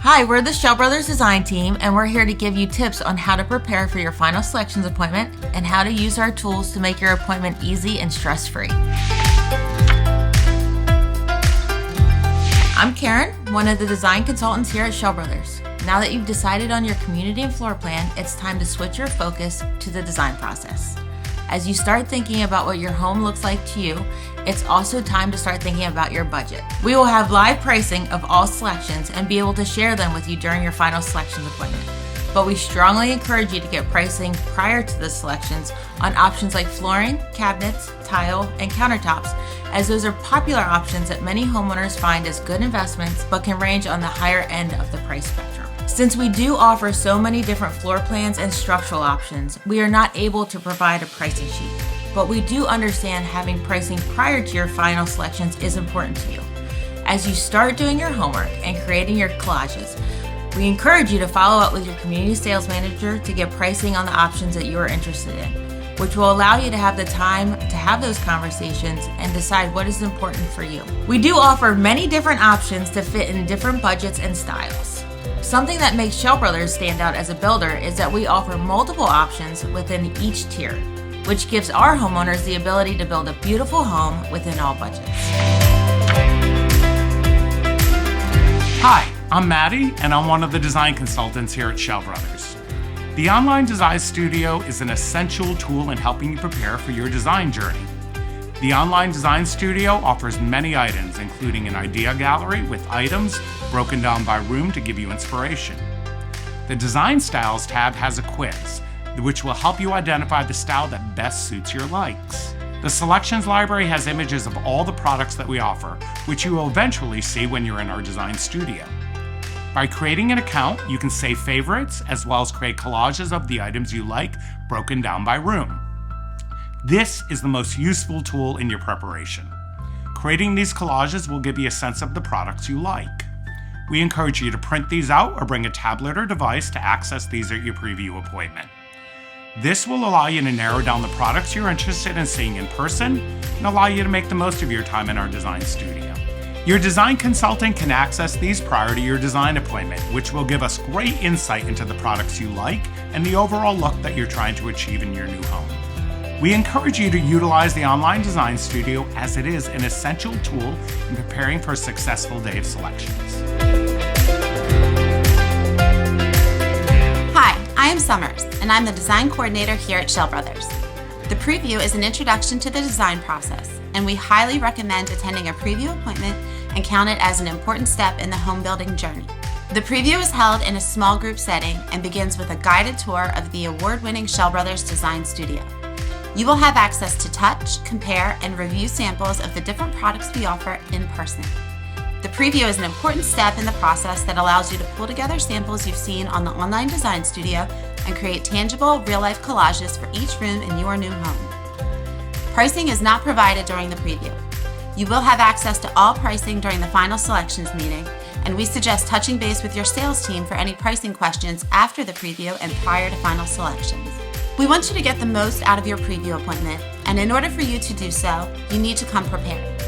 Hi, we're the Schell Brothers Design Team, and we're here to give you tips on how to prepare for your final selections appointment and how to use our tools to make your appointment easy and stress-free. I'm Karen, one of the design consultants here at Schell Brothers. Now that you've decided on your community and floor plan, it's time to switch your focus to the design process. As you start thinking about what your home looks like to you, it's also time to start thinking about your budget. We will have live pricing of all selections and be able to share them with you during your final selections appointment. But we strongly encourage you to get pricing prior to the selections on options like flooring, cabinets, tile, and countertops, as those are popular options that many homeowners find as good investments but can range on the higher end of the price spectrum. Since we do offer so many different floor plans and structural options, we are not able to provide a pricing sheet. But we do understand having pricing prior to your final selections is important to you. As you start doing your homework and creating your collages, we encourage you to follow up with your community sales manager to get pricing on the options that you are interested in, which will allow you to have the time to have those conversations and decide what is important for you. We do offer many different options to fit in different budgets and styles. Something that makes Schell Brothers stand out as a builder is that we offer multiple options within each tier, which gives our homeowners the ability to build a beautiful home within all budgets. Hi, I'm Maddie, and I'm one of the design consultants here at Schell Brothers. The Online Design Studio is an essential tool in helping you prepare for your design journey. The Online Design Studio offers many items, including an idea gallery with items broken down by room to give you inspiration. The Design Styles tab has a quiz, which will help you identify the style that best suits your likes. The Selections library has images of all the products that we offer, which you will eventually see when you're in our design studio. By creating an account, you can save favorites as well as create collages of the items you like, broken down by room. This is the most useful tool in your preparation. Creating these collages will give you a sense of the products you like. We encourage you to print these out or bring a tablet or device to access these at your preview appointment. This will allow you to narrow down the products you're interested in seeing in person and allow you to make the most of your time in our design studio. Your design consultant can access these prior to your design appointment, which will give us great insight into the products you like and the overall look that you're trying to achieve in your new home. We encourage you to utilize the Online Design Studio as it is an essential tool in preparing for a successful day of selections. Hi, I am Summers, and I'm the design coordinator here at Schell Brothers. The preview is an introduction to the design process, and we highly recommend attending a preview appointment and count it as an important step in the home building journey. The preview is held in a small group setting and begins with a guided tour of the award-winning Schell Brothers Design Studio. You will have access to touch, compare, and review samples of the different products we offer in person. The preview is an important step in the process that allows you to pull together samples you've seen on the Online Design Studio and create tangible, real-life collages for each room in your new home. Pricing is not provided during the preview. You will have access to all pricing during the final selections meeting, and we suggest touching base with your sales team for any pricing questions after the preview and prior to final selections. We want you to get the most out of your preview appointment, and in order for you to do so, you need to come prepared.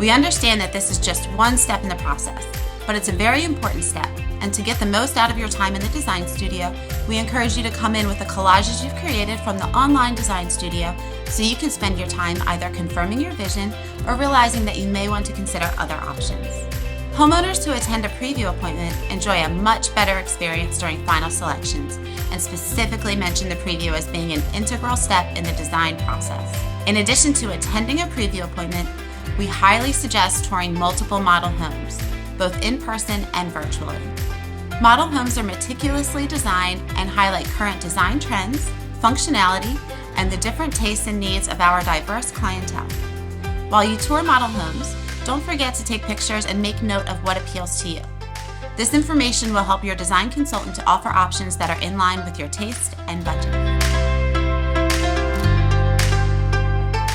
We understand that this is just one step in the process, but it's a very important step, and to get the most out of your time in the design studio, we encourage you to come in with the collages you've created from the Online Design Studio so you can spend your time either confirming your vision or realizing that you may want to consider other options. Homeowners who attend a preview appointment enjoy a much better experience during final selections and specifically mention the preview as being an integral step in the design process. In addition to attending a preview appointment, we highly suggest touring multiple model homes, both in person and virtually. Model homes are meticulously designed and highlight current design trends, functionality, and the different tastes and needs of our diverse clientele. While you tour model homes, don't forget to take pictures and make note of what appeals to you. This information will help your design consultant to offer options that are in line with your taste and budget.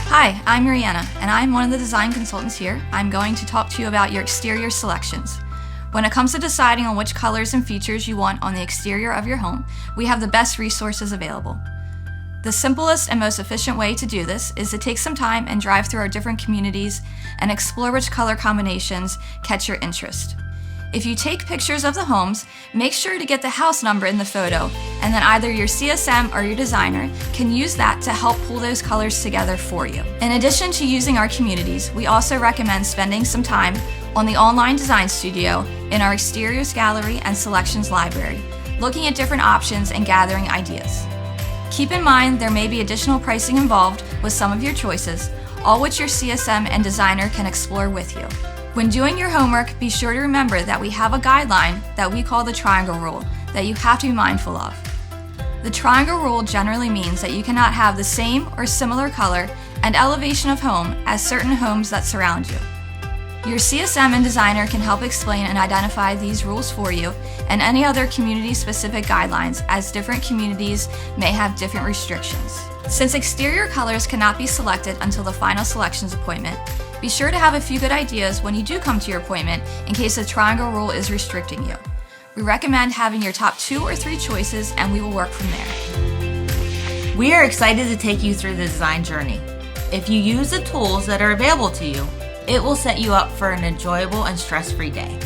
Hi, I'm Mariana, and I'm one of the design consultants here. I'm going to talk to you about your exterior selections. When it comes to deciding on which colors and features you want on the exterior of your home, we have the best resources available. The simplest and most efficient way to do this is to take some time and drive through our different communities and explore which color combinations catch your interest. If you take pictures of the homes, make sure to get the house number in the photo, and then either your CSM or your designer can use that to help pull those colors together for you. In addition to using our communities, we also recommend spending some time on the online design studio in our exteriors gallery and selections library, looking at different options and gathering ideas. Keep in mind there may be additional pricing involved with some of your choices, all which your CSM and designer can explore with you. When doing your homework, be sure to remember that we have a guideline that we call the triangle rule that you have to be mindful of. The triangle rule generally means that you cannot have the same or similar color and elevation of home as certain homes that surround you. Your CSM and designer can help explain and identify these rules for you and any other community-specific guidelines, as different communities may have different restrictions. Since exterior colors cannot be selected until the final selections appointment, be sure to have a few good ideas when you do come to your appointment in case the triangle rule is restricting you. We recommend having your top 2 or 3 choices, and we will work from there. We are excited to take you through the design journey. If you use the tools that are available to you, it will set you up for an enjoyable and stress-free day.